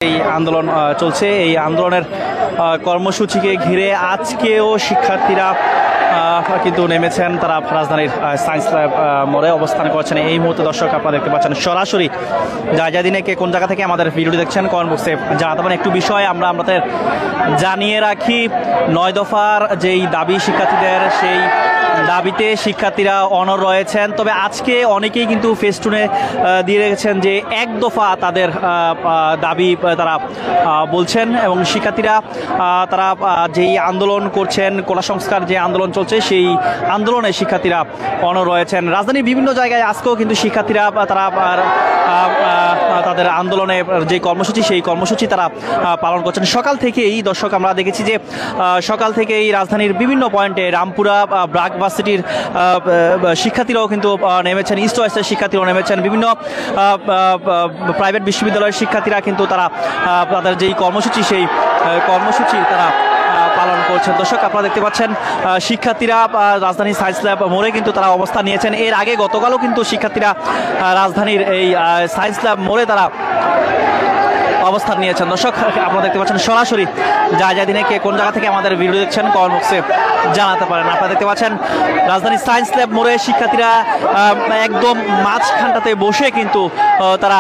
এই আন্দোলন চলছে। এই আন্দোলনের কর্মসূচিকে ঘিরে আজকেও শিক্ষার্থীরা কিন্তু নেমেছেন। তারা রাজধানীর সায়েন্স ল্যাব মোড়ে অবস্থান করছেন। এই মুহূর্তে দর্শক আপনারা দেখতে পাচ্ছেন সরাসরি জায়দিনে কে কোন জায়গা থেকে আমাদের ভিডিওটি দেখছেন কমেন্ট বক্সে জানাতে পারেন। একটু বিষয় আমরা আপনাদের জানিয়ে রাখি, 9 দফার যেই দাবি শিক্ষার্থীদের, সেই দাবিতে শিক্ষার্থীরা অনড় রয়েছেন। তবে আজকে অনেকেই কিন্তু ফেস্টুনে দিয়ে রেখেছেন যে 1 দফা তাদের দাবি তারা বলছেন। এবং শিক্ষার্থীরা তারা যেই আন্দোলন করছেন, কোটা সংস্কার যে আন্দোলন চলছে, সেই আন্দোলনে শিক্ষার্থীরা অনড় রয়েছেন। রাজধানীর বিভিন্ন জায়গায় আজকেও কিন্তু শিক্ষার্থীরা তারা তাদের আন্দোলনের যে কর্মসূচি, সেই কর্মসূচি তারা পালন করছেন। সকাল থেকেই দর্শক আমরা দেখেছি যে সকাল থেকেই রাজধানীর বিভিন্ন পয়েন্টে, রামপুরা, ব্রাক ভার্সিটির শিক্ষার্থীরাও কিন্তু নেমেছেন, ইস্ট ওয়েস্টের শিক্ষার্থীরাও নেমেছেন, বিভিন্ন প্রাইভেট বিশ্ববিদ্যালয়ের শিক্ষার্থীরা কিন্তু তারা তাদের যেই কর্মসূচি, সেই কর্মসূচি তারা পালন করছেন। দর্শক আপনারা দেখতে পাচ্ছেন শিক্ষার্থীরা রাজধানী সায়েন্স ল্যাব মোড়ে কিন্তু তারা অবস্থান নিয়েছেন। এর আগে গতকালও কিন্তু শিক্ষার্থীরা রাজধানীর এই সায়েন্স ল্যাব মোড়ে তারা অবস্থান নিয়েছেন। দর্শক আপনারা দেখতে পাচ্ছেন সরাসরি জায়দিনে কে কোন জায়গা থেকে আমাদের ভিডিও দেখছেন কমেন্ট বক্সে জানাতে পারেন। আপনারা দেখতে পাচ্ছেন রাজধানী সায়েন্স ল্যাব মোড়ে শিক্ষার্থীরা একদম মাঝখানটাতে বসে কিন্তু তারা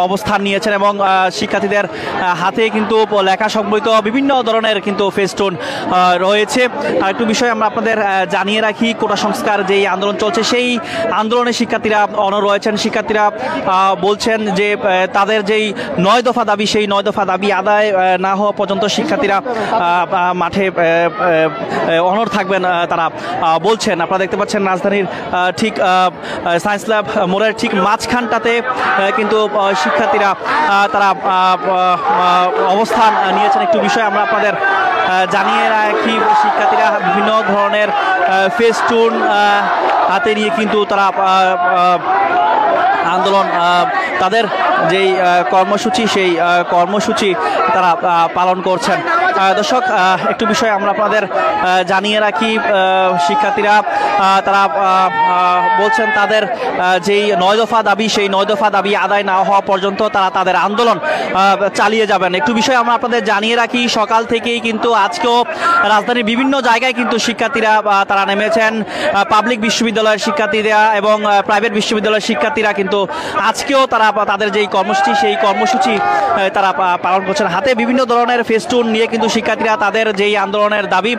অবস্থান নিয়েছেন এবং শিক্ষার্থীদের হাতে কিন্তু লেখা সংবলিত বিভিন্ন ধরনের কিন্তু ফেস্টুন রয়েছে। আর একটু বিষয় আমরা আপনাদের জানিয়ে রাখি, কোটা সংস্কার যেই আন্দোলন চলছে, সেই আন্দোলনে শিক্ষার্থীরা অনড় রয়েছেন। শিক্ষার্থীরা বলছেন যে তাদের যেই 9 দফা দাবি, সেই 9 দফা দাবি আদায় না হওয়া পর্যন্ত শিক্ষার্থীরা মাঠে অনড় থাকবেন তারা বলছেন। আপনারা দেখতে পাচ্ছেন রাজধানীর ঠিক সায়েন্স ল্যাব মোড়ের ঠিক মাঝখানটাতে কিন্তু শিক্ষার্থীরা তারা অবস্থান নিয়েছেন। একটু বিষয় আমরা আপনাদের জানিয়ে রাখি, শিক্ষার্থীরা বিভিন্ন ধরনের ফেস্টুন হাতে নিয়ে কিন্তু তারা আন্দোলন, তাদের যেই কর্মসূচি, সেই কর্মসূচি তারা পালন করছেন। দর্শক একটু বিষয় আমরা আপনাদের জানিয়ে রাখি, শিক্ষার্থীরা তারা বলছেন তাদের যেই 9 দফা দাবি, সেই 9 দফা দাবি আদায় না হওয়া পর্যন্ত তারা তাদের আন্দোলন চালিয়ে যাবেন। একটু বিষয় আমরা আপনাদের জানিয়ে রাখি, সকাল থেকেই কিন্তু আজকেও রাজধানীর বিভিন্ন জায়গায় কিন্তু শিক্ষার্থীরা তারা নেমেছেন। পাবলিক বিশ্ববিদ্যালয়ের শিক্ষার্থীরা এবং প্রাইভেট বিশ্ববিদ্যালয়ের শিক্ষার্থীরা কিন্তু আজকেও তারা তাদের যেই কর্মসূচি, সেই কর্মসূচি তারা পালন করছেন। হাতে বিভিন্ন ধরনের ফেস্টুন নিয়ে কিন্তু শিক্ষার্থীরা তাদের যেই আন্দোলনের দাবি,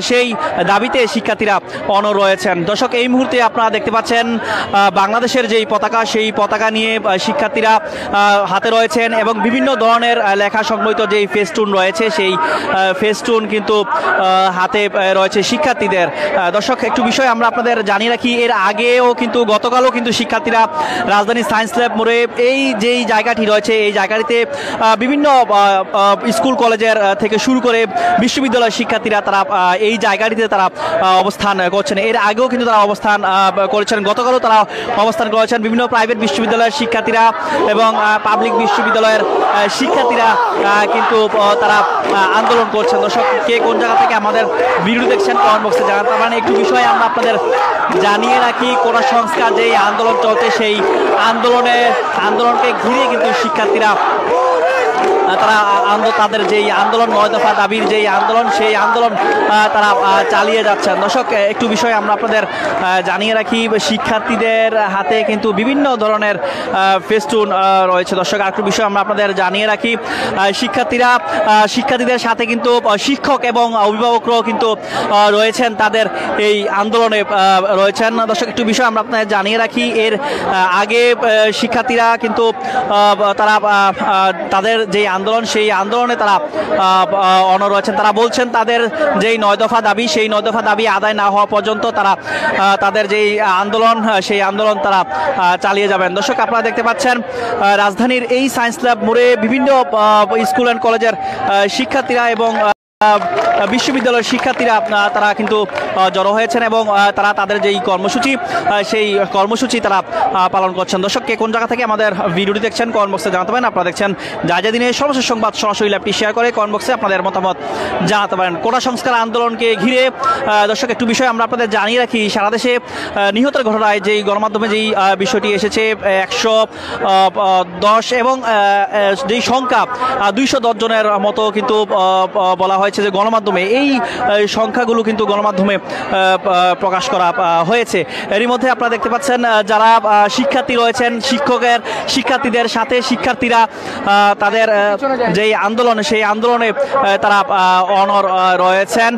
সেই দাবিতে শিক্ষার্থীরা অনড় রয়েছেন। দর্শক এই মুহূর্তে আপনারা দেখতে পাচ্ছেন বাংলাদেশের যেই পতাকা, সেই পতাকা নিয়ে শিক্ষার্থীরা হাতে রয়েছেন এবং বিভিন্ন ধরনের লেখা সংবলিত যেই ফেস্টুন রয়েছে, সেই ফেস্টুন কিন্তু হাতে রয়েছে শিক্ষার্থীদের। দর্শক একটু বিষয় আমরা আপনাদের জানিয়ে রাখি, এর আগেও কিন্তু গতকালও কিন্তু শিক্ষার্থীরা রাজধানী সায়েন্স ল্যাব মোড়ে এই যেই জায়গাটি রয়েছে, এই জায়গাটিতে বিভিন্ন স্কুল কলেজের থেকে শুরু করে বিশ্ববিদ্যালয়ের শিক্ষার্থীরা তারা এই জায়গাটিতে তারা অবস্থান করছেন। এর আগেও কিন্তু তারা অবস্থান করেছেন, গতকালও তারা অবস্থান করেছেন। বিভিন্ন প্রাইভেট বিশ্ববিদ্যালয়ের শিক্ষার্থীরা এবং পাবলিক বিশ্ববিদ্যালয়ের শিক্ষার্থীরা কিন্তু তারা আন্দোলন করছেন। দর্শক কে কোন জায়গা থেকে আমাদের ভিডিও দেখছেন কমেন্ট বক্সে জানাতে পারেন। একটু বিষয় আমরা আপনাদের জানিয়ে রাখি, কোটা সংস্কার যেই আন্দোলন চলছে, সেই আন্দোলনকে ঘিরে কিন্তু শিক্ষার্থীরা তারা তাদের যেই আন্দোলন, 9 দফা দাবির যেই আন্দোলন, সেই আন্দোলন তারা চালিয়ে যাচ্ছেন। দর্শক একটু বিষয় আমরা আপনাদের জানিয়ে রাখি, শিক্ষার্থীদের হাতে কিন্তু বিভিন্ন ধরনের ফেস্টুন রয়েছে। দর্শক আরেকটু বিষয় আমরা আপনাদের জানিয়ে রাখি, শিক্ষার্থীদের সাথে কিন্তু শিক্ষক এবং অভিভাবকরাও কিন্তু রয়েছেন, তাদের এই আন্দোলনে রয়েছেন। দর্শক একটু বিষয় আমরা আপনাদের জানিয়ে রাখি, এর আগে শিক্ষার্থীরা কিন্তু তারা তাদের যেই আন্দোলন, সেই আন্দোলনে তারা অনড় রয়েছেন। তারা বলছেন তাদের যেই 9 দফা দাবি, সেই 9 দফা দাবি আদায় না হওয়া পর্যন্ত তারা তাদের যেই আন্দোলন, সেই আন্দোলন তারা চালিয়ে যাবেন। দর্শক আপনারা দেখতে পাচ্ছেন রাজধানীর এই সায়েন্স ল্যাব মোড়ে বিভিন্ন স্কুল অ্যান্ড কলেজের শিক্ষার্থীরা এবং বিশ্ববিদ্যালয়ের শিক্ষার্থীরা তারা কিন্তু জড়ো হয়েছেন এবং তারা তাদের যেই কর্মসূচি সেই কর্মসূচি তারা পালন করছেন। দর্শক, কে কোন জায়গা থেকে আমাদের ভিডিওটি দেখছেন কমেন্ট বক্সে জানাতে পারেন। আপনারা দেখছেন যা যা দিনে সর্বশেষ সংবাদ সরাসরি ল্যাবটি শেয়ার করে কমেন্ট বক্সে আপনাদের মতামত জানাতে পারেন। কোটা সংস্কার আন্দোলনকে ঘিরে দর্শক একটু বিষয় আমরা আপনাদের জানিয়ে রাখি। সারা দেশে নিহতের ঘটনায় যেই গণমাধ্যমে যেই বিষয়টি এসেছে 110 এবং যেই সংখ্যা 210 জনের মতো কিন্তু বলা হয়েছে যে গণমাধ্যমে এই সংখ্যাগুলো কিন্তু গণমাধ্যমে প্রকাশ করা হয়েছে। এরই মধ্যে আপনারা দেখতে পাচ্ছেন যারা শিক্ষার্থী রয়েছেন, শিক্ষার্থীদের সাথে শিক্ষার্থীরা তাদের যেই আন্দোলন সেই আন্দোলনে তারা অনর রয়েছেন।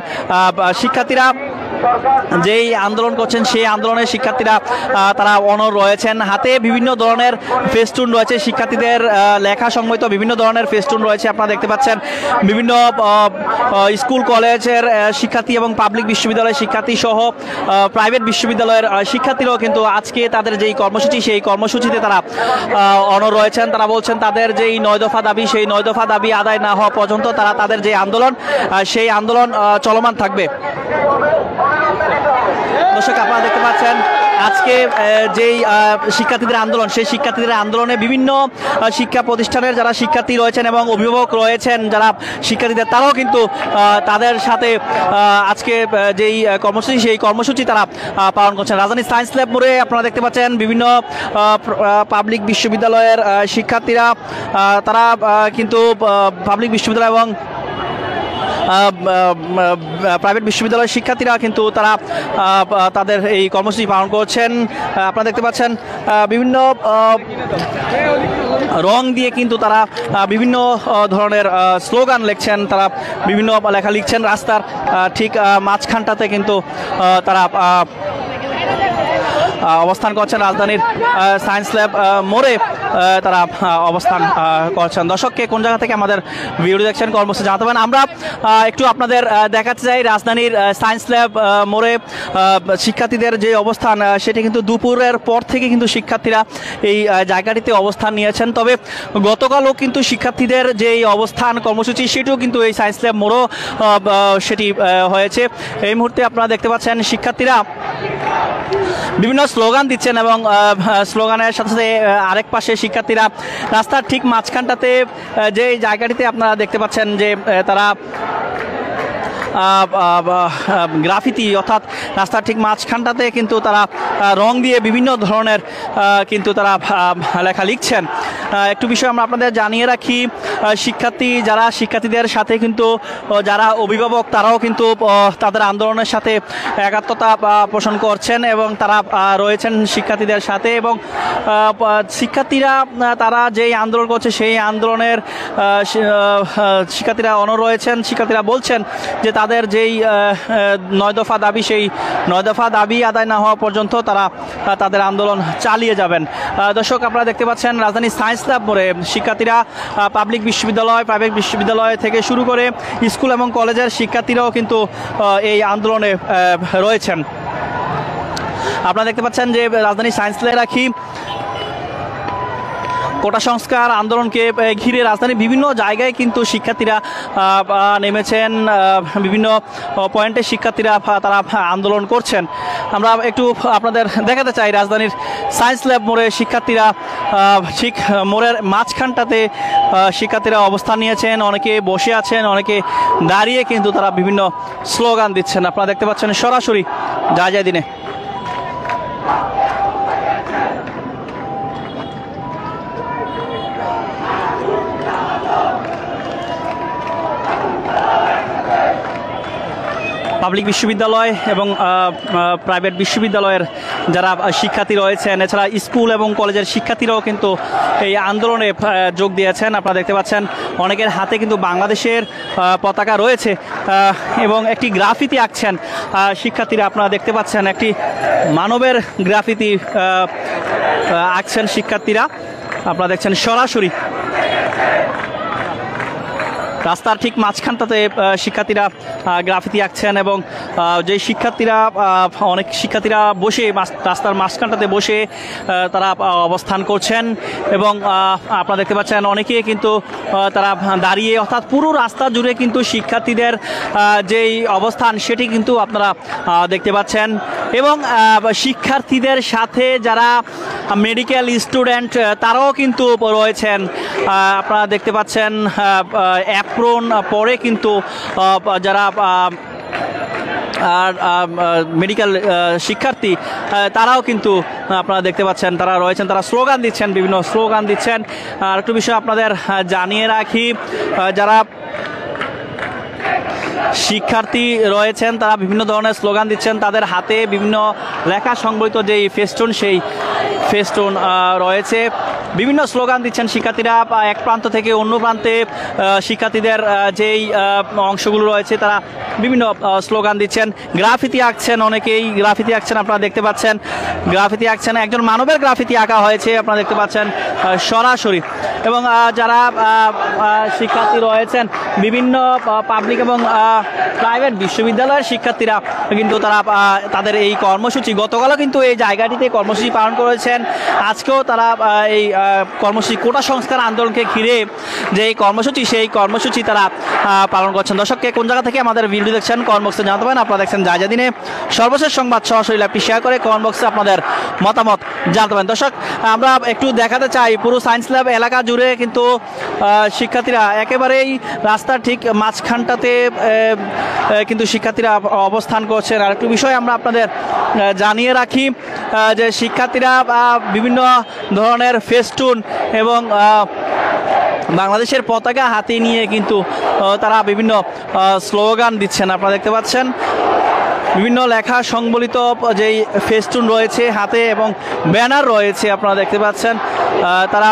শিক্ষার্থীরা যেই আন্দোলন করছেন সেই আন্দোলনে শিক্ষার্থীরা তারা অনর রয়েছেন। হাতে বিভিন্ন ধরনের ফেস্টুন রয়েছে, শিক্ষার্থীদের লেখা সংবলিত বিভিন্ন ধরনের ফেস্টুন রয়েছে। আপনারা দেখতে পাচ্ছেন বিভিন্ন স্কুল কলেজের শিক্ষার্থী এবং পাবলিক বিশ্ববিদ্যালয়ের শিক্ষার্থী সহ প্রাইভেট বিশ্ববিদ্যালয়ের শিক্ষার্থীরাও কিন্তু আজকে তাদের যেই কর্মসূচি সেই কর্মসূচিতে তারা অনর রয়েছেন। তারা বলছেন তাদের যেই 9 দফা দাবি সেই 9 দফা দাবি আদায় না হওয়া পর্যন্ত তারা তাদের যে আন্দোলন সেই আন্দোলন চলমান থাকবে। দর্শক, আপনারা দেখতে পাচ্ছেন আজকে যেই শিক্ষার্থীদের আন্দোলন সেই শিক্ষার্থীদের আন্দোলনে বিভিন্ন শিক্ষা প্রতিষ্ঠানের যারা শিক্ষার্থী রয়েছেন এবং অভিভাবক রয়েছেন যারা শিক্ষার্থীদের, তারাও কিন্তু তাদের সাথে আজকে যেই কর্মসূচি সেই কর্মসূচি তারা পালন করছেন। রাজধানীর সায়েন্স ল্যাব মোড়ে আপনারা দেখতে পাচ্ছেন বিভিন্ন পাবলিক বিশ্ববিদ্যালয়ের শিক্ষার্থীরা তারা কিন্তু পাবলিক বিশ্ববিদ্যালয় এবং প্রাইভেট বিশ্ববিদ্যালয়ের শিক্ষার্থীরা কিন্তু তারা তাদের এই কর্মসূচি পালন করছেন। আপনারা দেখতে পাচ্ছেন বিভিন্ন রং দিয়ে কিন্তু তারা বিভিন্ন ধরনের স্লোগান লিখছেন, তারা বিভিন্ন লেখা লিখছেন। রাস্তার ঠিক মাঝখানটাতে কিন্তু তারা অবস্থান করছেন। রাজধানীর সায়েন্স ল্যাব মোড়ে তারা অবস্থান করছেন। দর্শককে কোন জায়গা থেকে আমাদের ভিডিও দেখছেন কর্মসূচি জানাতে পারেন। আমরা একটু আপনাদের দেখাতে চাই রাজধানীর সায়েন্স ল্যাব মোড়ে শিক্ষার্থীদের যে অবস্থান সেটি কিন্তু দুপুরের পর থেকে কিন্তু শিক্ষার্থীরা এই জায়গাটিতে অবস্থান নিয়েছেন। তবে গতকালও কিন্তু শিক্ষার্থীদের যে অবস্থান কর্মসূচি সেটিও কিন্তু এই সায়েন্স ল্যাব মোড়ও সেটি হয়েছে। এই মুহূর্তে আপনারা দেখতে পাচ্ছেন শিক্ষার্থীরা বিভিন্ন স্লোগান দিচ্ছেন এবং স্লোগানের সাথে সাথে আরেক পাশে শিক্ষার্থীরা রাস্তার ঠিক মাঝখানটাতে যে জায়গাটিতে আপনারা দেখতে পাচ্ছেন যে তারা গ্রাফিতি অর্থাৎ রাস্তার ঠিক মাঝখানটাতে কিন্তু তারা রং দিয়ে বিভিন্ন ধরনের কিন্তু তারা লেখা লিখছেন। একটু বিষয় আমরা আপনাদের জানিয়ে রাখি, শিক্ষার্থীদের সাথে কিন্তু যারা অভিভাবক তারাও কিন্তু তাদের আন্দোলনের সাথে একাত্মতা পোষণ করছেন এবং তারা রয়েছেন শিক্ষার্থীদের সাথে। এবং শিক্ষার্থীরা তারা যেই আন্দোলন করছে সেই আন্দোলনের শিক্ষার্থীরা অনর রয়েছেন। শিক্ষার্থীরা বলছেন যে তাদের যেই 9 দফা দাবি সেই 9 দফা দাবি আদায় না হওয়া পর্যন্ত তারা তাদের আন্দোলন চালিয়ে যাবেন। দর্শক, আপনারা দেখতে পাচ্ছেন রাজধানী সায়েন্স ল্যাব মোড়ে শিক্ষার্থীরা পাবলিক বিশ্ববিদ্যালয়, প্রাইভেট বিশ্ববিদ্যালয় থেকে শুরু করে স্কুল এবং কলেজের শিক্ষার্থীরাও কিন্তু এই আন্দোলনে রয়েছেন। আপনারা দেখতে পাচ্ছেন যে রাজধানী সায়েন্স ল্যাবে রাখি কোটা সংস্কার আন্দোলনকে ঘিরে রাজধানীর বিভিন্ন জায়গায় কিন্তু শিক্ষার্থীরা নেমেছেন। বিভিন্ন পয়েন্টে শিক্ষার্থীরা তারা আন্দোলন করছেন। আমরা একটু আপনাদের দেখাতে চাই রাজধানীর সায়েন্স ল্যাব মোড়ে শিক্ষার্থীরা ঠিক মোড়ের মাঝখানটাতে শিক্ষার্থীরা অবস্থান নিয়েছেন। অনেকে বসে আছেন, অনেকে দাঁড়িয়ে কিন্তু তারা বিভিন্ন স্লোগান দিচ্ছেন। আপনারা দেখতে পাচ্ছেন সরাসরি যা যা দিনে। পাবলিক বিশ্ববিদ্যালয় এবং প্রাইভেট বিশ্ববিদ্যালয়ের যারা শিক্ষার্থী রয়েছেন, এছাড়া স্কুল এবং কলেজের শিক্ষার্থীরাও কিন্তু এই আন্দোলনে যোগ দিয়েছেন। আপনারা দেখতে পাচ্ছেন অনেকের হাতে কিন্তু বাংলাদেশের পতাকা রয়েছে এবং একটি গ্রাফিতি আঁকছেন শিক্ষার্থীরা। আপনারা দেখতে পাচ্ছেন একটি মানবের গ্রাফিতি আঁকছেন শিক্ষার্থীরা। আপনারা দেখছেন সরাসরি। রাস্তার ঠিক মাঝখানটাতে শিক্ষার্থীরা গ্রাফিতি আঁকছেন এবং যে শিক্ষার্থীরা অনেক শিক্ষার্থীরা বসে রাস্তার মাঝখানটাতে বসে তারা অবস্থান করছেন এবং আপনারা দেখতে পাচ্ছেন অনেকে কিন্তু তারা দাঁড়িয়ে, অর্থাৎ পুরো রাস্তা জুড়ে কিন্তু শিক্ষার্থীদের যেই অবস্থান সেটি কিন্তু আপনারা দেখতে পাচ্ছেন এবং শিক্ষার্থীদের সাথে যারা মেডিকেল স্টুডেন্ট তারাও কিন্তু রয়েছেন। আপনারা দেখতে পাচ্ছেন অ্যাপ্রন পরে কিন্তু যারা আর মেডিকেল শিক্ষার্থী তারাও কিন্তু আপনারা দেখতে পাচ্ছেন তারা রয়েছেন, তারা স্লোগান দিচ্ছেন, বিভিন্ন স্লোগান দিচ্ছেন। আর একটু বিষয় আপনাদের জানিয়ে রাখি, যারা শিক্ষার্থী রয়েছেন তারা বিভিন্ন ধরনের স্লোগান দিচ্ছেন, তাদের হাতে বিভিন্ন লেখা সংবলিত যেই ফেস্টুন সেই ফেস্টুন রয়েছে, বিভিন্ন স্লোগান দিচ্ছেন শিক্ষার্থীরা। এক প্রান্ত থেকে অন্য প্রান্তে শিক্ষার্থীদের যেই অংশগুলো রয়েছে তারা বিভিন্ন স্লোগান দিচ্ছেন, গ্রাফিতি আঁকছেন, অনেকেই গ্রাফিতি আঁকছেন আপনারা দেখতে পাচ্ছেন, গ্রাফিতি আঁকছেন, একজন মানবের গ্রাফিতি আঁকা হয়েছে আপনারা দেখতে পাচ্ছেন সরাসরি। এবং যারা শিক্ষার্থী রয়েছেন বিভিন্ন পাবলিক এবং প্রাইভেট বিশ্ববিদ্যালয়ের শিক্ষার্থীরা কিন্তু তারা তাদের এই কর্মসূচি, গতকালও কিন্তু এই জায়গাটিতে কর্মসূচি পালন করেছেন, আজকেও তারা এই কর্মসূচি কোটা সংস্কার আন্দোলনকে ঘিরে যে কর্মসূচি সেই কর্মসূচি তারা পালন করছেন। দর্শককে কোন জায়গা থেকে আমাদের ভিডিও দেখছেন কমেন্ট বক্সে জানাতে পারেন। আপনারা দেখছেন যা যা দিনে সর্বশেষ সংবাদ সরাসরি লাইভটি শেয়ার করে কমেন্ট বক্সে আপনাদের মতামত জানাতে পারেন। দর্শক, আমরা একটু দেখাতে চাই পুরো সায়েন্স ল্যাব এলাকা জুড়ে কিন্তু শিক্ষার্থীরা একেবারেই রাস্তার ঠিক মাঝখানটাতে কিন্তু শিক্ষার্থীরা অবস্থান করছেন। আর একটু বিষয় আমরা আপনাদের জানিয়ে রাখি যে শিক্ষার্থীরা বিভিন্ন ধরনের ফেস্টুন এবং বাংলাদেশের পতাকা হাতে নিয়ে কিন্তু তারা বিভিন্ন স্লোগান দিচ্ছেন আপনারা দেখতে পাচ্ছেন। বিভিন্ন লেখা সংবলিত যেই ফেস্টুন রয়েছে হাতে এবং ব্যানার রয়েছে আপনারা দেখতে পাচ্ছেন, তারা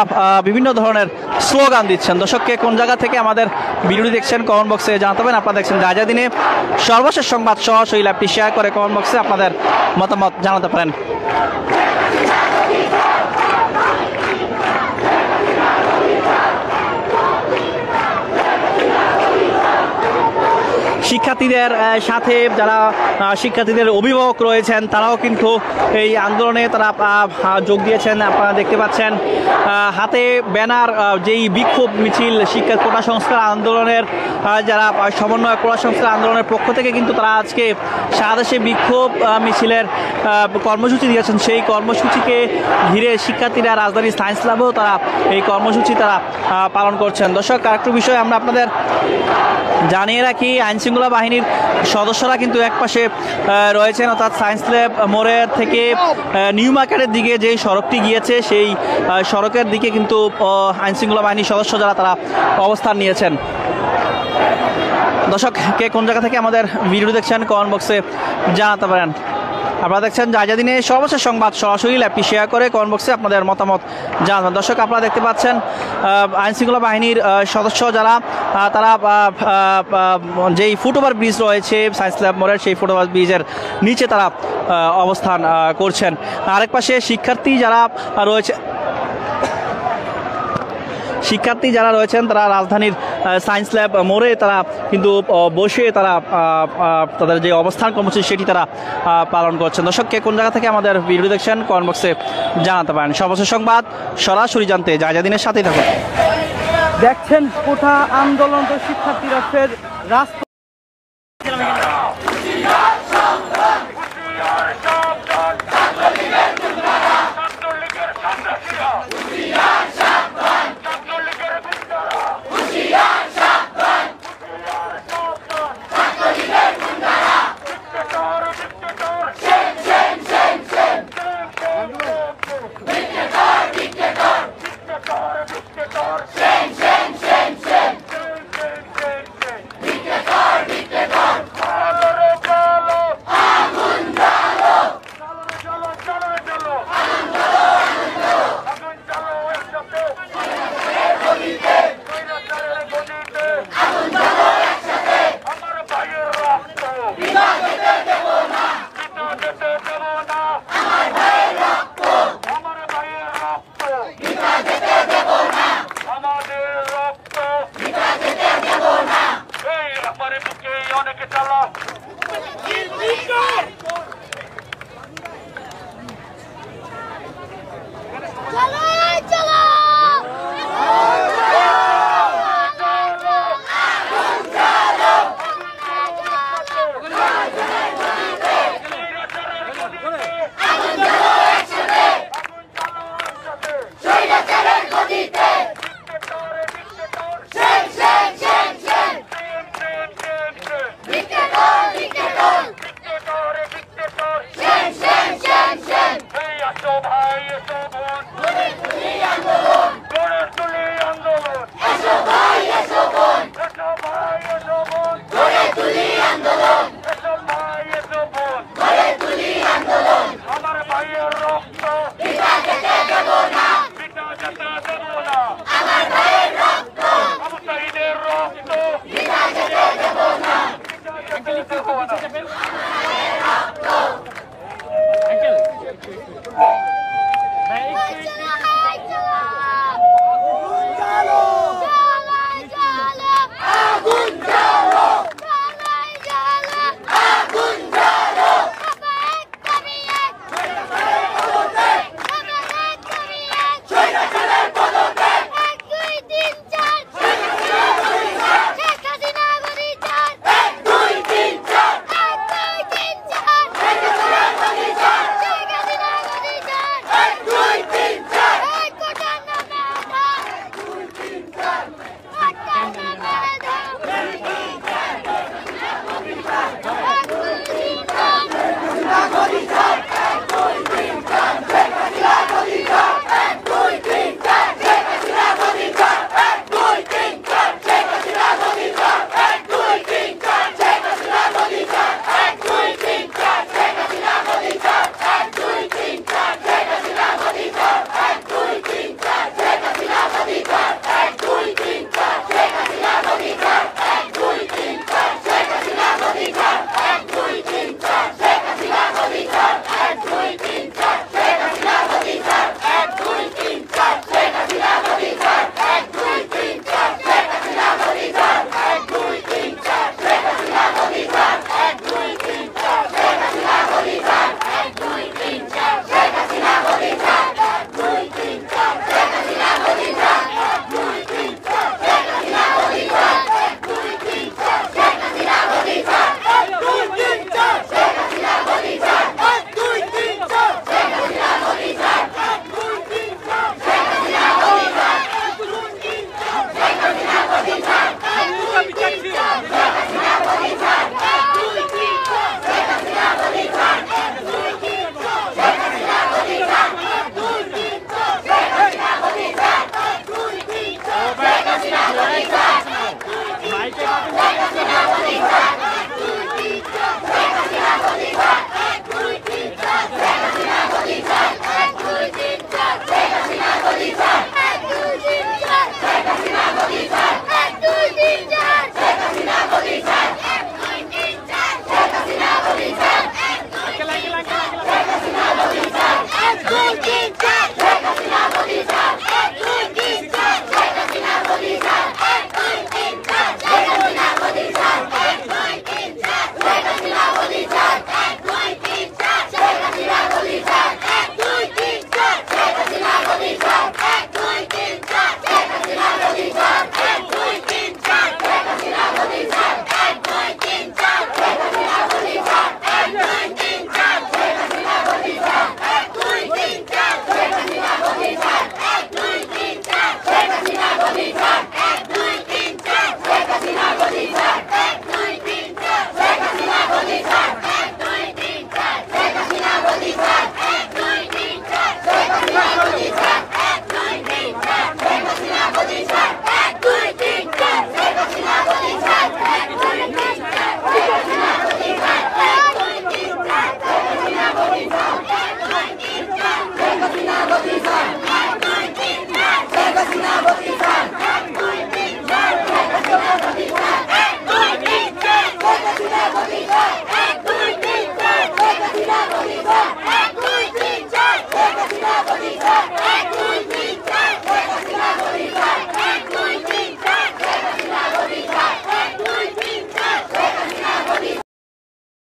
বিভিন্ন ধরনের স্লোগান দিচ্ছেন। দর্শককে কোন জায়গা থেকে আমাদের ভিডিওটি দেখছেন কমেন্ট বক্সে জানাতে পারেন। আপনারা দেখছেন যা যা দিনে সর্বশেষ সংবাদ সরাসরি লাইভটি শেয়ার করে কমেন্ট বক্সে আপনাদের মতামত জানাতে পারেন। শিক্ষার্থীদের সাথে যারা শিক্ষার্থীদের অভিভাবক রয়েছেন তারাও কিন্তু এই আন্দোলনে তারা যোগ দিয়েছেন আপনারা দেখতে পাচ্ছেন। হাতে ব্যানার, যেই বিক্ষোভ মিছিল শিক্ষা কোটা সংস্কার আন্দোলনের যারা সমন্বয় কোটা সংস্কার আন্দোলনের পক্ষ থেকে কিন্তু তারা আজকে সারা দেশে বিক্ষোভ মিছিলের কর্মসূচি দিয়েছেন। সেই কর্মসূচিকে ঘিরে শিক্ষার্থীরা রাজধানীর সায়েন্স ল্যাবেও তারা এই কর্মসূচি তারা পালন করছেন। দর্শক, আরেকটু বিষয় আমরা আপনাদের জানিয়ে রাখি, আইনশৃঙ্খলা বাহিনীর সদস্যরা কিন্তু একপাশে রয়েছেন, অর্থাৎ সায়েন্স ল্যাব মোড়ের থেকে নিউ মার্কেটের দিকে যে সড়কটি গিয়েছে সেই সড়কের দিকে কিন্তু আইনশৃঙ্খলা বাহিনীর সদস্য যারা তারা অবস্থান নিয়েছেন। দর্শক, কে কোন জায়গা থেকে আমাদের ভিডিও দেখছেন কমেন্ট বক্সে জানাতে পারেন। আপনারা দেখছেন যা যা দিনে সর্বশেষ সংবাদ সরাসরি লাইভটি শেয়ার করে কমেন্ট বক্সে আপনাদের মতামত জানাবেন। দর্শক, আপনারা দেখতে পাচ্ছেন আইনশৃঙ্খলা বাহিনীর সদস্য যারা তারা যেই ফুটওভার ব্রিজ রয়েছে সায়েন্স ল্যাব মোড়ের সেই ফুটওভার ব্রিজের নিচে তারা অবস্থান করছেন। আরেক পাশে শিক্ষার্থী যারা রয়েছেন তারা রাজধানীর সায়েন্স ল্যাব মোড়ে তারা কিন্তু বসে তারা তাদের যে অবস্থান কর্মসূচি সেটি তারা পালন করছেন। দর্শককে কোন জায়গা থেকে আমাদের ভিডিও দেখছেন কমেন্ট বক্সে জানাতে পারেন। সর্বশেষ সংবাদ সরাসরি জানতে যা যা দিনের সাথেই থাকুন। দেখছেন কোটা আন্দোলন তো শিক্ষার্থীরা ফের রাস্তা Dictator!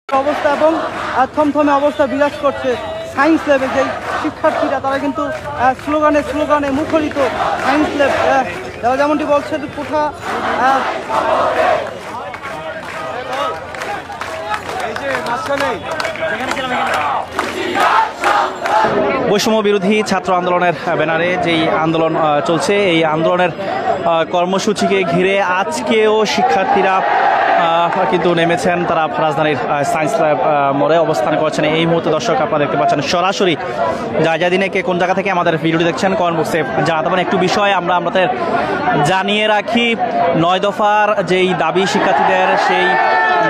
অবস্থা এবং থমথমে অবস্থা বিরাজ করছে সায়েন্স ল্যাবে। যেই শিক্ষার্থীরা তারা কিন্তু স্লোগানে স্লোগানে মুখরিত সায়েন্স ল্যাব, তারা যেমনটি বলছেন কোঠা বৈষম্য বিরোধী ছাত্র আন্দোলনের ব্যানারে যেই আন্দোলন চলছে, এই আন্দোলনের কর্মসূচিকে ঘিরে আজকেও শিক্ষার্থীরা কিন্তু নেমেছেন। তারা রাজধানীর সায়েন্স ল্যাব মোড়ে অবস্থান করছেন। এই মুহূর্তে দর্শক আপনারা দেখতে পাচ্ছেন সরাসরি দিনে কে কোন জায়গা থেকে আমাদের ভিডিওটি দেখছেন কমেন্ট বক্সে জানাতে পারেন। একটু বিষয় আমরা আপনাদের জানিয়ে রাখি, 9 দফার যেই দাবি শিক্ষার্থীদের, সেই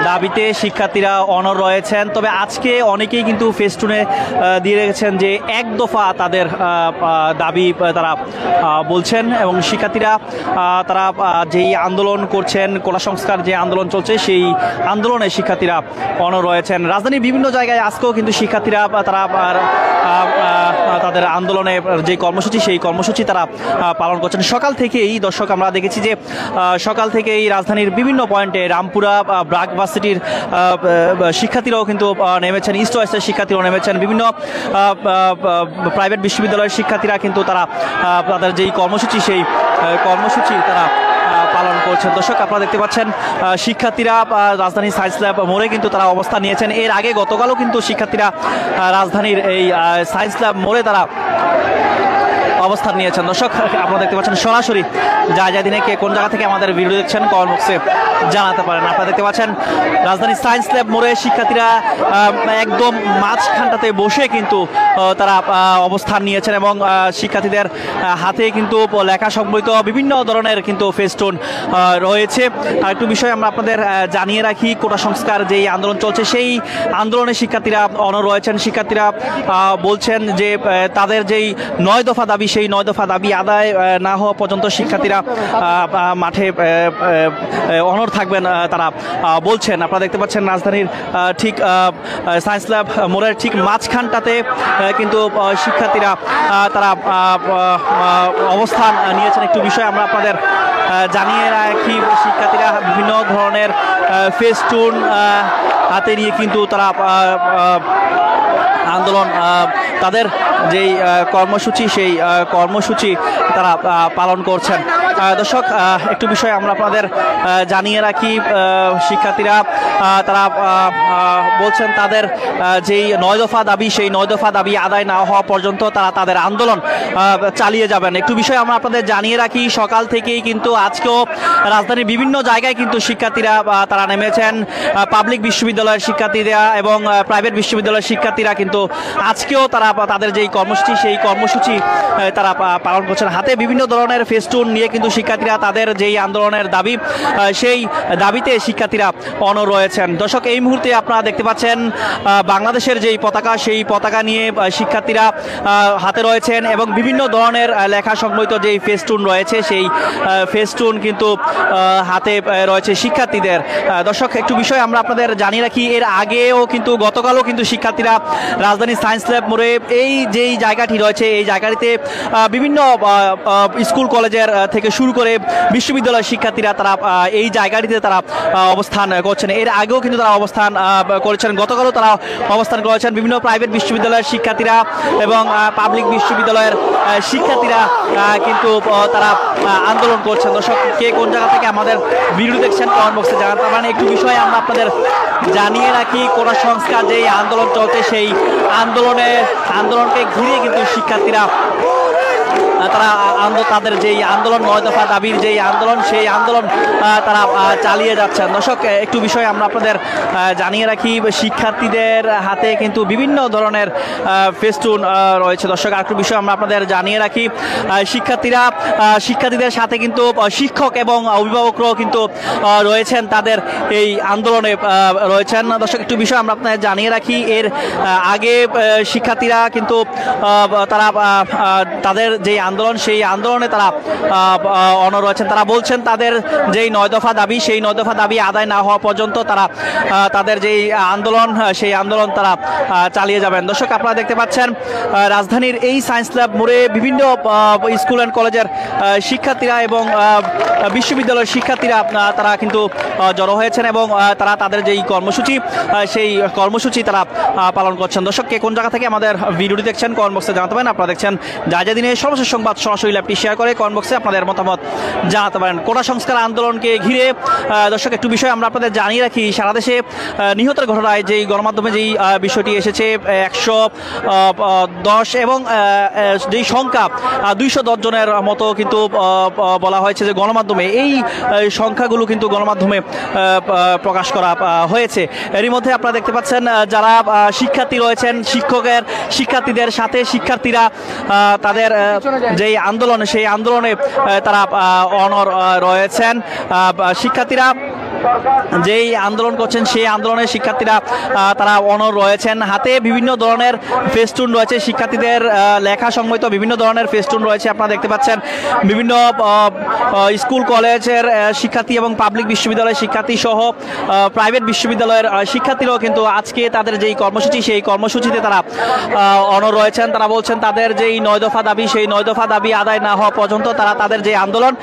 দাবিতে শিক্ষার্থীরা অনড় রয়েছেন। তবে আজকে অনেকেই কিন্তু ফেস্টুনে দিয়ে রেখেছেন যে 1 দফা তাদের দাবি তারা বলছেন, এবং শিক্ষার্থীরা তারা যেই আন্দোলন করছেন, কোটা সংস্কার যে আন্দোলন চলছে, সেই আন্দোলনে শিক্ষার্থীরা অনড় রয়েছেন। রাজধানীর বিভিন্ন জায়গায় আজকেও কিন্তু শিক্ষার্থীরা তারা তাদের আন্দোলনের যে কর্মসূচি, সেই কর্মসূচি তারা পালন করছেন। সকাল থেকেই দর্শক আমরা দেখেছি যে সকাল থেকেই রাজধানীর বিভিন্ন পয়েন্টে, রামপুরা, ব্রাক ভার্সিটির শিক্ষার্থীরাও কিন্তু নেমেছেন, ইস্ট ওয়েস্টের শিক্ষার্থীরাও নেমেছেন, বিভিন্ন প্রাইভেট বিশ্ববিদ্যালয়ের শিক্ষার্থীরা কিন্তু তারা তাদের যেই কর্মসূচি, সেই কর্মসূচি তারা পালন করছেন। দর্শক আপনারা দেখতে পাচ্ছেন শিক্ষার্থীরা রাজধানী সায়েন্স ল্যাব মোড়ে কিন্তু তারা অবস্থান নিয়েছেন। এর আগে গতকালও কিন্তু শিক্ষার্থীরা রাজধানীর এই সায়েন্স ল্যাব মোড়ে তারা অবস্থান নিয়েছেন। দর্শক আপনারা দেখতে পাচ্ছেন সরাসরি দিনে কে কোন জায়গা থেকে আমাদের ভিডিও দেখছেন কমেন্ট বক্সে জানাতে পারেন। আপনারা দেখতে পাচ্ছেন রাজধানী সায়েন্স ল্যাব মোড়ে শিক্ষার্থীরা একদম মাঝখানটাতে বসে কিন্তু তারা অবস্থান নিয়েছেন, এবং শিক্ষার্থীদের হাতে কিন্তু লেখা সংবলিত বিভিন্ন ধরনের কিন্তু ফেস্টুন রয়েছে। একটু বিষয় আমরা আপনাদের জানিয়ে রাখি, কোটা সংস্কার যেই আন্দোলন চলছে, সেই আন্দোলনে শিক্ষার্থীরা অনড় রয়েছেন। শিক্ষার্থীরা বলছেন যে তাদের যেই 9 দফা দাবি, সেই 9 দফা দাবি আদায় না হওয়া পর্যন্ত শিক্ষার্থীরা মাঠে অনড় থাকবেন তারা বলছেন। আপনারা দেখতে পাচ্ছেন রাজধানীর ঠিক সায়েন্স ল্যাব মোড়ের ঠিক মাঝখানটাতে কিন্তু শিক্ষার্থীরা তারা অবস্থান নিয়েছেন। একটু বিষয় আমরা আপনাদের জানিয়ে রাখি, শিক্ষার্থীরা বিভিন্ন ধরনের ফেস্টুন হাতে নিয়ে কিন্তু তারা আন্দোলন, তাদের যেই কর্মসূচি, সেই কর্মসূচি তারা পালন করছেন। দর্শক একটু বিষয় আমরা আপনাদের জানিয়ে রাখি, শিক্ষার্থীরা তারা বলছেন তাদের যেই 9 দফা দাবি, সেই 9 দফা দাবি আদায় না হওয়া পর্যন্ত তারা তাদের আন্দোলন চালিয়ে যাবেন। একটু বিষয় আমরা আপনাদের জানিয়ে রাখি, সকাল থেকেই কিন্তু আজকেও রাজধানীর বিভিন্ন জায়গায় কিন্তু শিক্ষার্থীরা তারা নেমেছেন। পাবলিক বিশ্ববিদ্যালয়ের শিক্ষার্থীরা এবং প্রাইভেট বিশ্ববিদ্যালয়ের শিক্ষার্থীরা কিন্তু আজকেও তারা তাদের যেই কর্মসূচি, সেই কর্মসূচি তারা পালন করছেন। হাতে বিভিন্ন ধরনের ফেস্টুন নিয়ে কিন্তু শিক্ষার্থীরা তাদের যেই আন্দোলনের দাবি, সেই দাবিতে শিক্ষার্থীরা অনড় রয়েছেন। দর্শক এই মুহূর্তে আপনারা দেখতে পাচ্ছেন বাংলাদেশের যেই পতাকা, সেই পতাকা নিয়ে শিক্ষার্থীরা হাতে রয়েছেন, এবং বিভিন্ন ধরনের লেখা সংবলিত যেই ফেস্টুন রয়েছে, সেই ফেস্টুন কিন্তু হাতে রয়েছে শিক্ষার্থীদের। দর্শক একটু বিষয় আমরা আপনাদের জানিয়ে রাখি, এর আগেও কিন্তু গতকালও কিন্তু শিক্ষার্থীরা রাজধানী সায়েন্স ল্যাব মোড়ে এই যেই জায়গাটি রয়েছে, এই জায়গাটিতে বিভিন্ন স্কুল কলেজের থেকে শুরু করে বিশ্ববিদ্যালয়ের শিক্ষার্থীরা তারা এই জায়গাটিতে তারা অবস্থান করছেন। এর আগেও কিন্তু তারা অবস্থান করেছেন, গতকালও তারা অবস্থান করেছেন। বিভিন্ন প্রাইভেট বিশ্ববিদ্যালয়ের শিক্ষার্থীরা এবং পাবলিক বিশ্ববিদ্যালয়ের শিক্ষার্থীরা কিন্তু তারা আন্দোলন করছেন। দর্শক কে কোন জায়গা থেকে আমাদের ভিডিও দেখছেন কমেন্ট বক্সে জানাতে পারেন। একটু বিষয় আমরা আপনাদের জানিয়ে রাখি, কোটা সংস্কার যেই আন্দোলন চলছে, সেই আন্দোলনকে ঘিরে কিন্তু শিক্ষার্থীরা তারা তাদের যেই আন্দোলন, 9 দফা দাবির যেই আন্দোলন, সেই আন্দোলন তারা চালিয়ে যাচ্ছেন। দর্শক একটু বিষয় আমরা আপনাদের জানিয়ে রাখি, শিক্ষার্থীদের হাতে কিন্তু বিভিন্ন ধরনের ফেস্টুন রয়েছে। দর্শক আরেকটু বিষয় আমরা আপনাদের জানিয়ে রাখি, শিক্ষার্থীদের সাথে কিন্তু শিক্ষক এবং অভিভাবকরাও কিন্তু রয়েছেন, তাদের এই আন্দোলনে রয়েছেন। দর্শক একটু বিষয় আমরা আপনাদের জানিয়ে রাখি, এর আগে শিক্ষার্থীরা কিন্তু তারা তাদের যেই আন্দোলন, সেই আন্দোলনে তারা অনড় রয়েছেন। তারা বলছেন তাদের যেই 9 দফা দাবি, সেই 9 দফা দাবি আদায় না হওয়া পর্যন্ত তারা তাদের যেই আন্দোলন, সেই আন্দোলন তারা চালিয়ে যাবেন। দর্শক, আপনারা দেখতে পাচ্ছেন রাজধানীর এই সায়েন্স ল্যাব মোড়ে বিভিন্ন স্কুল অ্যান্ড কলেজের শিক্ষার্থীরা এবং বিশ্ববিদ্যালয়ের শিক্ষার্থীরা তারা কিন্তু জড়ো হয়েছেন এবং তারা তাদের যেই কর্মসূচি, সেই কর্মসূচি তারা পালন করছেন। দর্শক, কে কোন জায়গা থেকে আমাদের ভিডিওটি দেখছেন কমেন্ট বক্সে জানাতে পারেন। আপনারা দেখছেন যা দিনে সর্বশেষ সংবাদ, সরাসরি ল্যাবটি শেয়ার করে কমেন্ট বক্সে আপনাদের মতামত জানাতে পারেন। কোটা সংস্কার আন্দোলনকে ঘিরে দর্শক একটু বিষয় আমরা আপনাদের জানিয়ে রাখি। সারা দেশে নিহতের ঘটনায় যেই গণমাধ্যমে যেই বিষয়টি এসেছে 110 এবং যেই সংখ্যা 210 জনের মতো কিন্তু বলা হয়েছে যে গণমাধ্যমে, এই সংখ্যাগুলো কিন্তু গণমাধ্যমে প্রকাশ করা হয়েছে। এরই মধ্যে আপনারা দেখতে পাচ্ছেন যারা শিক্ষার্থী রয়েছেন, শিক্ষার্থীদের সাথে শিক্ষার্থীরা তাদের যেই আন্দোলন, সেই আন্দোলনে তারা অনড় রয়েছেন। শিক্ষার্থীরা যেই আন্দোলন করছেন, সেই আন্দোলনে শিক্ষার্থীরা তারা অনড় রয়েছেন। হাতে বিভিন্ন ধরনের ফেস্টুন রয়েছে, শিক্ষার্থীদের লেখা সংবলিত বিভিন্ন ধরনের ফেস্টুন রয়েছে। আপনারা দেখতে পাচ্ছেন বিভিন্ন স্কুল কলেজের শিক্ষার্থী এবং পাবলিক বিশ্ববিদ্যালয়ের শিক্ষার্থী সহ প্রাইভেট বিশ্ববিদ্যালয়ের শিক্ষার্থীরাও কিন্তু আজকে তাদের যেই কর্মসূচি, সেই কর্মসূচিতে তারা অনড় রয়েছেন। তারা বলছেন তাদের যেই 9 দফা দাবি, সেই 9 দফা দাবি আদায় না হওয়া পর্যন্ত তারা তাদের যে আন্দোলন,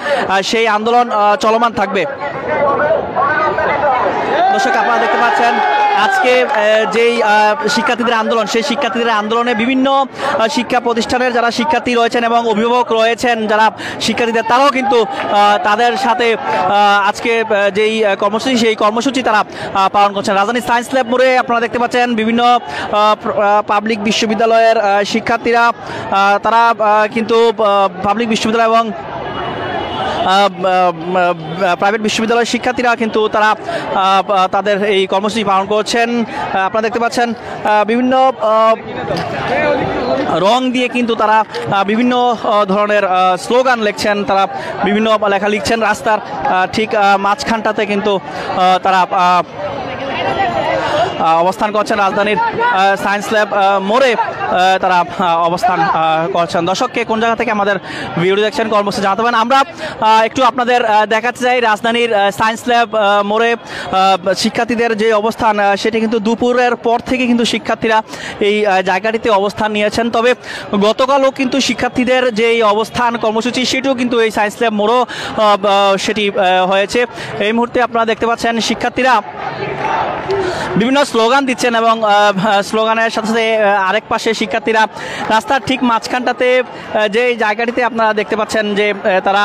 সেই আন্দোলন চলমান থাকবে। দর্শক, আপনারা দেখতে পাচ্ছেন আজকে যেই শিক্ষার্থীদের আন্দোলন, সেই শিক্ষার্থীদের আন্দোলনে বিভিন্ন শিক্ষা প্রতিষ্ঠানের যারা শিক্ষার্থী রয়েছেন এবং অভিভাবক রয়েছেন যারা শিক্ষার্থীদের, তারাও কিন্তু তাদের সাথে আজকে যেই কর্মসূচি, সেই কর্মসূচি তারা পালন করছেন। রাজধানীর সায়েন্স ল্যাব মোড়ে আপনারা দেখতে পাচ্ছেন বিভিন্ন পাবলিক বিশ্ববিদ্যালয়ের শিক্ষার্থীরা, তারা কিন্তু পাবলিক বিশ্ববিদ্যালয় এবং প্রাইভেট বিশ্ববিদ্যালয়ের শিক্ষার্থীরা কিন্তু তারা তাদের এই কর্মসূচি পালন করছেন। আপনারা দেখতে পাচ্ছেন বিভিন্ন রং দিয়ে কিন্তু তারা বিভিন্ন ধরনের স্লোগান লিখছেন, তারা বিভিন্ন লেখা লিখছেন। রাস্তার ঠিক মাঝখানটাতে কিন্তু তারা অবস্থান করছেন। রাজধানীর সায়েন্স ল্যাব মোড়ে তারা অবস্থান করছেন। দর্শককে কোন জায়গা থেকে আমাদের ভিডিও দেখছেন কর্মসূচি জানাতে পারেন। আমরা একটু আপনাদের দেখাতে চাই রাজধানীর সায়েন্স ল্যাব মোড়ে শিক্ষার্থীদের যে অবস্থান, সেটি কিন্তু দুপুরের পর থেকে কিন্তু শিক্ষার্থীরা এই জায়গাটিতে অবস্থান নিয়েছেন। তবে গতকালও কিন্তু শিক্ষার্থীদের যে অবস্থান কর্মসূচি, সেটিও কিন্তু এই সায়েন্স ল্যাব মোড়ও সেটি হয়েছে। এই মুহূর্তে আপনারা দেখতে পাচ্ছেন শিক্ষার্থীরা বিভিন্ন স্লোগান দিচ্ছেন এবং স্লোগানের সাথে সাথে আরেক পাশে শিক্ষার্থীরা রাস্তার ঠিক মাঝখানটাতে যে জায়গাটিতে আপনারা দেখতে পাচ্ছেন যে তারা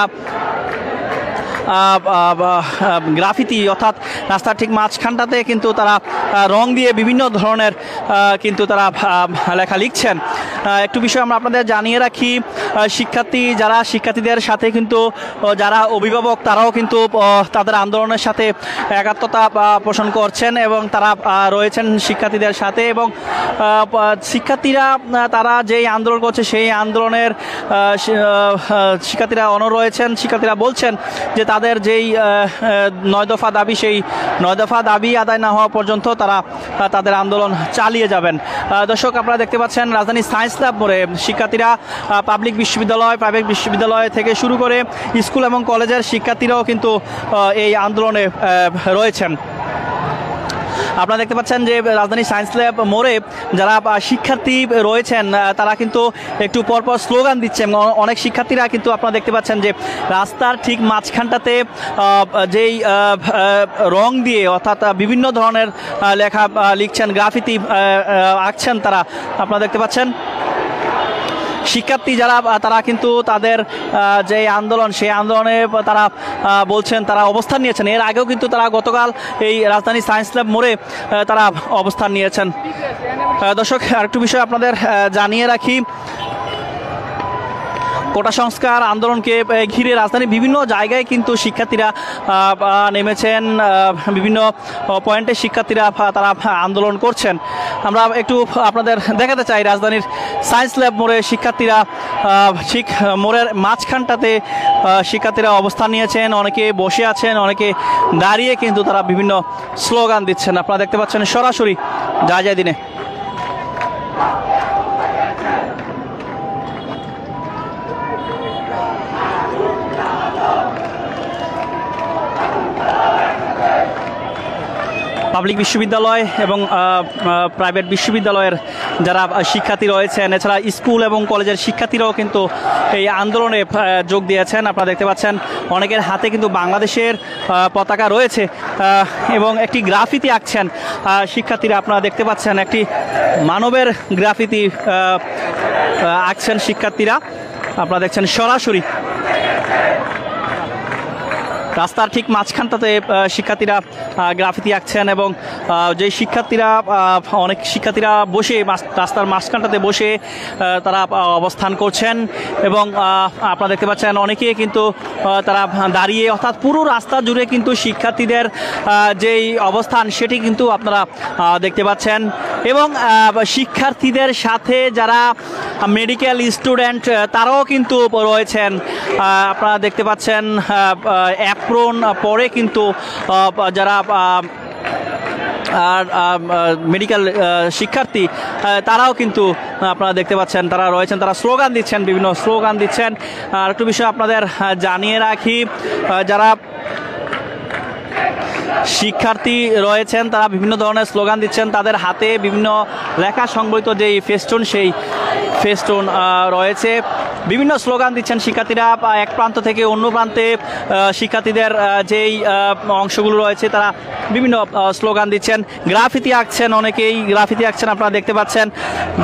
গ্রাফিতি, অর্থাৎ রাস্তার ঠিক মাঝখানটাতে কিন্তু তারা রং দিয়ে বিভিন্ন ধরনের কিন্তু তারা লেখা লিখছেন। একটু বিষয় আমরা আপনাদের জানিয়ে রাখি, শিক্ষার্থীদের সাথে কিন্তু যারা অভিভাবক, তারাও কিন্তু তাদের আন্দোলনের সাথে একাত্মতা পোষণ করছেন এবং তারা রয়েছেন শিক্ষার্থীদের সাথে। এবং শিক্ষার্থীরা তারা যেই আন্দোলন করছে, সেই আন্দোলনের শিক্ষার্থীরা অনড় রয়েছেন। শিক্ষার্থীরা বলছেন যে তাদের যেই 9 দফা দাবি, সেই 9 দফা দাবি আদায় না হওয়া পর্যন্ত তারা তাদের আন্দোলন চালিয়ে যাবেন। দর্শক, আপনারা দেখতে পাচ্ছেন রাজধানী সায়েন্স ল্যাব মোড়ে শিক্ষার্থীরা পাবলিক বিশ্ববিদ্যালয়, প্রাইভেট বিশ্ববিদ্যালয় থেকে শুরু করে স্কুল এবং কলেজের শিক্ষার্থীরাও কিন্তু এই আন্দোলনে রয়েছেন। আপনারা দেখতে পাচ্ছেন যে রাজধানী সায়েন্স ল্যাব মোড়ে যারা শিক্ষার্থী রয়েছেন, তারা কিন্তু একটু পরপর স্লোগান দিচ্ছেন। অনেক শিক্ষার্থীরা কিন্তু আপনারা দেখতে পাচ্ছেন যে রাস্তার ঠিক মাঝখানটাতে যেই রং দিয়ে, অর্থাৎ বিভিন্ন ধরনের লেখা লিখছেন, গ্রাফিতি আঁকছেন তারা, আপনারা দেখতে পাচ্ছেন। শিক্ষার্থী যারা, তারা কিন্তু তাদের যে আন্দোলন, সেই আন্দোলনে তারা বলছেন তারা অবস্থান নিয়েছেন। এর আগেও কিন্তু তারা গতকাল এই রাজধানী সায়েন্স ল্যাব মোড়ে তারা অবস্থান নিয়েছেন। দর্শক, আরেকটু বিষয় আপনাদের জানিয়ে রাখি, কোটা সংস্কার আন্দোলনকে ঘিরে রাজধানীর বিভিন্ন জায়গায় কিন্তু শিক্ষার্থীরা নেমেছেন। বিভিন্ন পয়েন্টে শিক্ষার্থীরা তারা আন্দোলন করছেন। আমরা একটু আপনাদের দেখাতে চাই রাজধানীর সায়েন্স ল্যাব মোড়ে শিক্ষার্থীরা ঠিক মোড়ের মাঝখানটাতে শিক্ষার্থীরা অবস্থান নিয়েছেন। অনেকে বসে আছেন, অনেকে দাঁড়িয়ে কিন্তু তারা বিভিন্ন স্লোগান দিচ্ছেন। আপনারা দেখতে পাচ্ছেন সরাসরি যা দিনে। পাবলিক বিশ্ববিদ্যালয় এবং প্রাইভেট বিশ্ববিদ্যালয়ের যারা শিক্ষার্থী রয়েছেন, এছাড়া স্কুল এবং কলেজের শিক্ষার্থীরাও কিন্তু এই আন্দোলনে যোগ দিয়েছেন। আপনারা দেখতে পাচ্ছেন অনেকের হাতে কিন্তু বাংলাদেশের পতাকা রয়েছে এবং একটি গ্রাফিতি আঁকছেন শিক্ষার্থীরা। আপনারা দেখতে পাচ্ছেন একটি মানবের গ্রাফিতি আঁকছেন শিক্ষার্থীরা। আপনারা দেখছেন সরাসরি রাস্তার ঠিক মাঝখানটাতে শিক্ষার্থীরা গ্রাফিতি আঁকছেন এবং যে শিক্ষার্থীরা অনেক শিক্ষার্থীরা বসে রাস্তার মাঝখানটাতে বসে তারা অবস্থান করছেন এবং আপনারা দেখতে পাচ্ছেন অনেকে কিন্তু তারা দাঁড়িয়ে, অর্থাৎ পুরো রাস্তা জুড়ে কিন্তু শিক্ষার্থীদের যেই অবস্থান সেটি কিন্তু আপনারা দেখতে পাচ্ছেন। এবং শিক্ষার্থীদের সাথে যারা মেডিকেল স্টুডেন্ট তারাও কিন্তু রয়েছেন। আপনারা দেখতে পাচ্ছেন অ্যাপ্রন পরে কিন্তু যারা আর মেডিকেল শিক্ষার্থী তারাও কিন্তু আপনারা দেখতে পাচ্ছেন তারা রয়েছেন, তারা স্লোগান দিচ্ছেন, বিভিন্ন স্লোগান দিচ্ছেন। আর একটু বিষয় আপনাদের জানিয়ে রাখি, যারা শিক্ষার্থী রয়েছেন তারা বিভিন্ন ধরনের স্লোগান দিচ্ছেন, তাদের হাতে বিভিন্ন লেখা সংবলিত যেই ফেস্টুন সেই ফেস্টুন রয়েছে। বিভিন্ন স্লোগান দিচ্ছেন শিক্ষার্থীরা, এক প্রান্ত থেকে অন্য প্রান্তে শিক্ষার্থীদের যেই অংশগুলো রয়েছে তারা বিভিন্ন স্লোগান দিচ্ছেন। গ্রাফিতি আঁকছেন, অনেকেই গ্রাফিতি আঁকছেন, আপনারা দেখতে পাচ্ছেন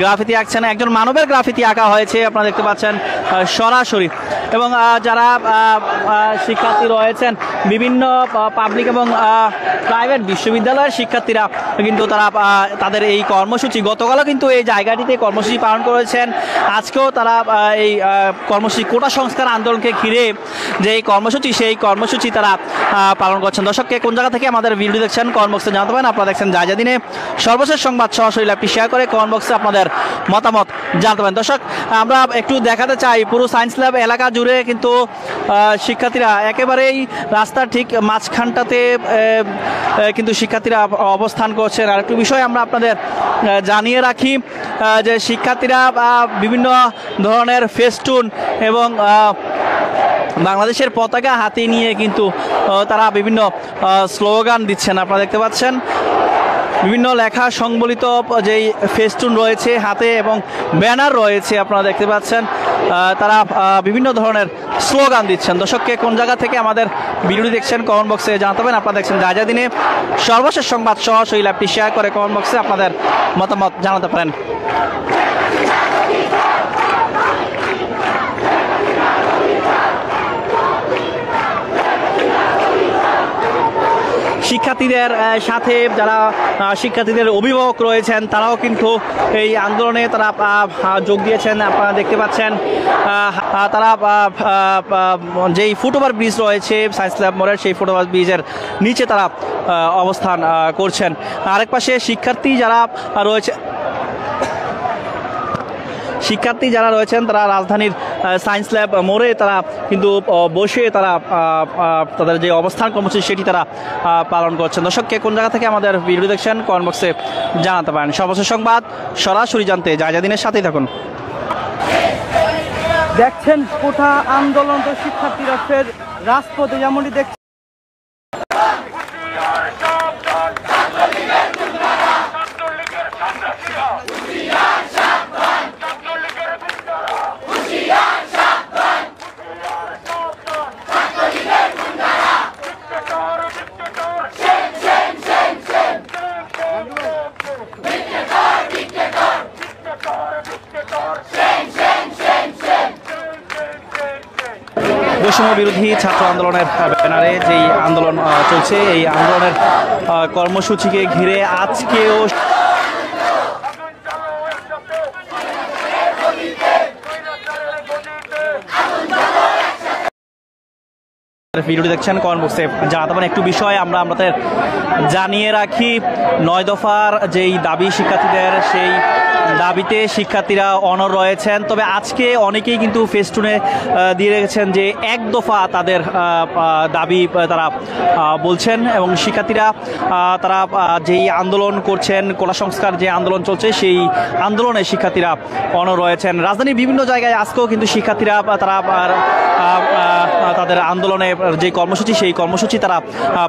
গ্রাফিতি আঁকছেন। একজন মানবের গ্রাফিতি আঁকা হয়েছে, আপনারা দেখতে পাচ্ছেন সরাসরি। এবং যারা শিক্ষার্থী রয়েছেন বিভিন্ন পাবলিক এবং প্রাইভেট বিশ্ববিদ্যালয়ের শিক্ষার্থীরা কিন্তু তারা তাদের এই কর্মসূচি, গতকালও কিন্তু এই জায়গাটিতে কর্মসূচি পালন করেছেন, আজকেও তারা এই কর্মসূচি কোটা সংস্কার আন্দোলনকে ঘিরে যে এই কর্মসূচি সেই কর্মসূচি তারা পালন করছেন। দর্শককে কোন জায়গা থেকে আমাদের ভিডিও দেখছেন কমেন্ট বক্সে জানাতে পারেন। আপনারা দেখছেন যা দিনে সর্বশেষ সংবাদ সরাসরি লাইভটি শেয়ার করে কমেন্ট বক্সে আপনাদের মতামত জানাতে পারেন। দর্শক, আমরা একটু দেখাতে চাই পুরো সায়েন্স ল্যাব এলাকা জুড়ে কিন্তু শিক্ষার্থীরা একেবারেই রাস্তার ঠিক মাঝখানটাতে কিন্তু শিক্ষার্থীরা অবস্থান করছেন। আর একটু বিষয় আমরা আপনাদের জানিয়ে রাখি যে শিক্ষার্থীরা বিভিন্ন ধরনের ফেস্টুন এবং বাংলাদেশের পতাকা হাতে নিয়ে কিন্তু তারা বিভিন্ন স্লোগান দিচ্ছেন। আপনারা দেখতে পাচ্ছেন বিভিন্ন লেখা সংবলিত যেই ফেস্টুন রয়েছে হাতে এবং ব্যানার রয়েছে, আপনারা দেখতে পাচ্ছেন তারা বিভিন্ন ধরনের স্লোগান দিচ্ছেন। দর্শককে কোন জায়গা থেকে আমাদের ভিডিওটি দেখছেন কমেন্ট বক্সে জানাতে পারেন। আপনারা দেখছেন যা দিনে সর্বশেষ সংবাদ সরাসরি লাইভটি শেয়ার করে কমেন্ট বক্সে আপনাদের মতামত জানাতে পারেন। শিক্ষার্থীদের সাথে যারা শিক্ষার্থীদের অভিভাবক রয়েছেন তারাও কিন্তু এই আন্দোলনে তারা যোগ দিয়েছেন। আপনারা দেখতে পাচ্ছেন তারা যেই ফুটওভার ব্রিজ রয়েছে সায়েন্স ল্যাব মোড়ের, সেই ফুটওভার ব্রিজের নিচে তারা অবস্থান করছেন। আরেক পাশে শিক্ষার্থী যারা রয়েছেন তারা রাজধানীর সায়েন্স ল্যাব মোড়ে তারা কিন্তু বসে তারা তাদের যে অবস্থান কর্মসূচি সেটি তারা পালন করছেন। দর্শককে কোন জায়গা থেকে আমাদের ভিডিও দেখছেন কমেন্ট বক্সে জানাতে পারেন। সর্বশেষ সংবাদ সরাসরি জানতে যা দিনের সাথেই থাকুন। দেখছেন কোটা আন্দোলন, তো শিক্ষার্থীরা ফের রাজপথে যেমনটি দেখছেন। বৈষম্য বিরোধী ছাত্র আন্দোলনের ব্যানারে যেই আন্দোলন চলছে, এই আন্দোলনের কর্মসূচিকে ঘিরে আজকেও ভিডিওটি দেখছেন কমেন্ট বক্সে জানাতে পারেন। একটু বিষয় আমরা আপনাদের জানিয়ে রাখি, 9 দফার যেই দাবি শিক্ষার্থীদের, সেই দাবিতে শিক্ষার্থীরা অনড় রয়েছেন। তবে আজকে অনেকেই কিন্তু ফেস্টুনে দিয়ে রেখেছেন যে 1 দফা তাদের দাবি তারা বলছেন এবং শিক্ষার্থীরা তারা যেই আন্দোলন করছেন, কোটা সংস্কার যে আন্দোলন চলছে সেই আন্দোলনে শিক্ষার্থীরা অনড় রয়েছেন। রাজধানীর বিভিন্ন জায়গায় আজকেও কিন্তু শিক্ষার্থীরা তারা তাদের আন্দোলনে যে কর্মসূচি সেই কর্মসূচি তারা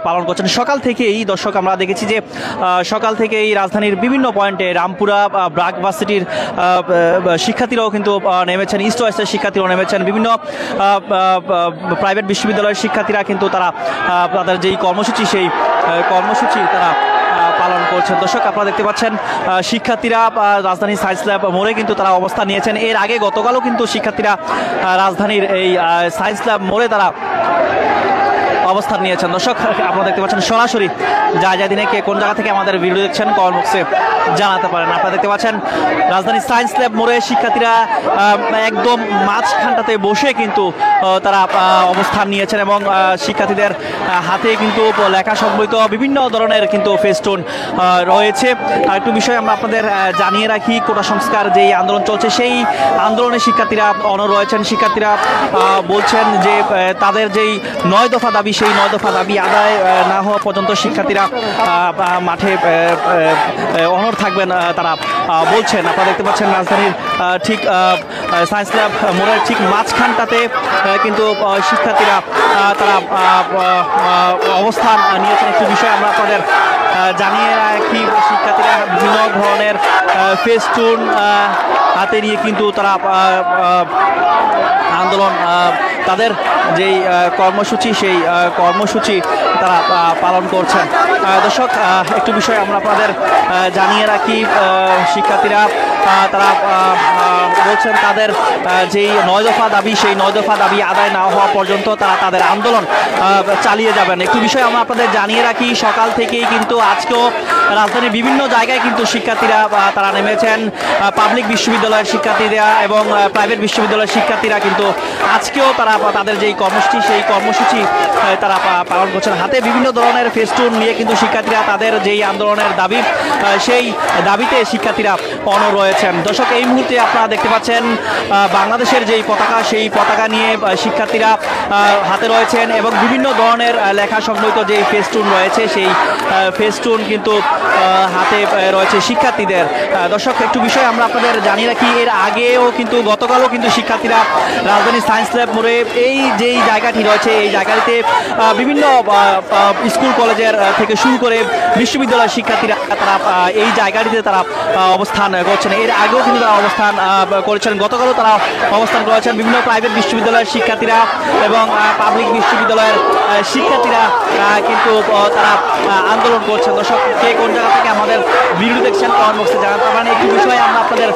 পালন করছেন। সকাল থেকেই দর্শক আমরা দেখেছি যে সকাল থেকেই রাজধানীর বিভিন্ন পয়েন্টে রামপুরা ব্রাক ভার্সিটির শিক্ষার্থীরাও কিন্তু নেমেছেন, ইস্ট ওয়েস্টের শিক্ষার্থীরাও নেমেছেন, বিভিন্ন প্রাইভেট বিশ্ববিদ্যালয়ের শিক্ষার্থীরা কিন্তু তারা তাদের যেই কর্মসূচি সেই কর্মসূচি তারা পালন করছেন। দর্শক আপনারা দেখতে পাচ্ছেন শিক্ষার্থীরা রাজধানীর সায়েন্স ল্যাব মোড়ে কিন্তু তারা অবস্থান নিয়েছেন। এর আগে গতকালও কিন্তু শিক্ষার্থীরা রাজধানীর এই সায়েন্স ল্যাব মোড়ে তারা অবস্থান নিয়েছেন। দর্শক আপনারা দেখতে পাচ্ছেন সরাসরি যা দিনে কে কোন জায়গা থেকে আমাদের ভিডিও দেখছেন কমেন্ট বক্সে জানাতে পারেন। আপনারা দেখতে পাচ্ছেন রাজধানীর সায়েন্স ল্যাব মোড়ে শিক্ষার্থীরা একদম মাঝখানটাতে বসে কিন্তু তারা অবস্থান নিয়েছেন এবং শিক্ষার্থীদের হাতে কিন্তু লেখা সংবলিত বিভিন্ন ধরনের কিন্তু ফেস্টুন রয়েছে। আর একটু বিষয় আমরা আপনাদের জানিয়ে রাখি, কোটা সংস্কার যেই আন্দোলন চলছে সেই আন্দোলনে শিক্ষার্থীরা অনড় রয়েছেন। শিক্ষার্থীরা বলছেন যে তাদের যেই 9 দফা দাবি সেই 9 দফা দাবি আদায় না হওয়া পর্যন্ত শিক্ষার্থীরা মাঠে অনড় থাকবেন তারা বলছেন। আপনারা দেখতে পাচ্ছেন রাজধানীর ঠিক সায়েন্স ল্যাব মোড়ের ঠিক মাঝখানটাতে কিন্তু শিক্ষার্থীরা তারা অবস্থান নিয়েছেন। একটু বিষয় আমরা আপনাদের জানিয়ে রাখি, শিক্ষার্থীরা বিভিন্ন ধরনের ফেস্টুন হাতে নিয়ে কিন্তু তারা আন্দোলন তাদের যেই কর্মসূচি সেই কর্মসূচি তারা পালন করছেন। দর্শক একটু বিষয় আমরা আপনাদের জানিয়ে রাখি, শিক্ষার্থীরা তারা বলছেন তাদের যেই 9 দফা দাবি সেই 9 দফা দাবি আদায় না হওয়া পর্যন্ত তারা তাদের আন্দোলন চালিয়ে যাবেন। একটু বিষয় আমরা আপনাদের জানিয়ে রাখি, সকাল থেকেই কিন্তু আজকেও রাজধানীর বিভিন্ন জায়গায় কিন্তু শিক্ষার্থীরা তারা নেমেছেন। পাবলিক বিশ্ববিদ্যালয়ের শিক্ষার্থীরা এবং প্রাইভেট বিশ্ববিদ্যালয়ের শিক্ষার্থীরা কিন্তু আজকেও তারা তাদের যেই কর্মসূচি সেই কর্মসূচি তারা পালন করছেন। হাতে বিভিন্ন ধরনের ফেস্টুন নিয়ে কিন্তু শিক্ষার্থীরা তাদের যেই আন্দোলনের দাবি সেই দাবিতে শিক্ষার্থীরা অনড় রয়েছেন। দর্শক এই মুহূর্তে আপনারা দেখতে পাচ্ছেন বাংলাদেশের যেই পতাকা সেই পতাকা নিয়ে শিক্ষার্থীরা হাতে রয়েছেন এবং বিভিন্ন ধরনের লেখা সংবলিত যে ফেস্টুন রয়েছে সেই ফেস্টুন কিন্তু হাতে রয়েছে শিক্ষার্থীদের। দর্শক একটু বিষয় আমরা আপনাদের জানিয়ে রাখি, এর আগেও কিন্তু গতকালও কিন্তু শিক্ষার্থীরা রাজধানী সায়েন্স ল্যাব মোড়ে এই যেই জায়গাটি রয়েছে এই জায়গাটিতে বিভিন্ন স্কুল কলেজের থেকে শুরু করে বিশ্ববিদ্যালয়ের শিক্ষার্থীরা তারা এই জায়গাটিতে তারা অবস্থান করছেন। এর আগেও কিন্তু তারা অবস্থান করেছেন, গতকালও তারা অবস্থান করেছেন। বিভিন্ন প্রাইভেট বিশ্ববিদ্যালয়ের শিক্ষার্থীরা এবং পাবলিক বিশ্ববিদ্যালয়ের শিক্ষার্থীরা কিন্তু তারা আন্দোলন করছেন। দর্শক কে কোন জায়গা থেকে আমাদের ভিডিও দেখছেন কমেন্ট বক্সে জানাতে পারেন। একটি বিষয়ে আমরা আপনাদের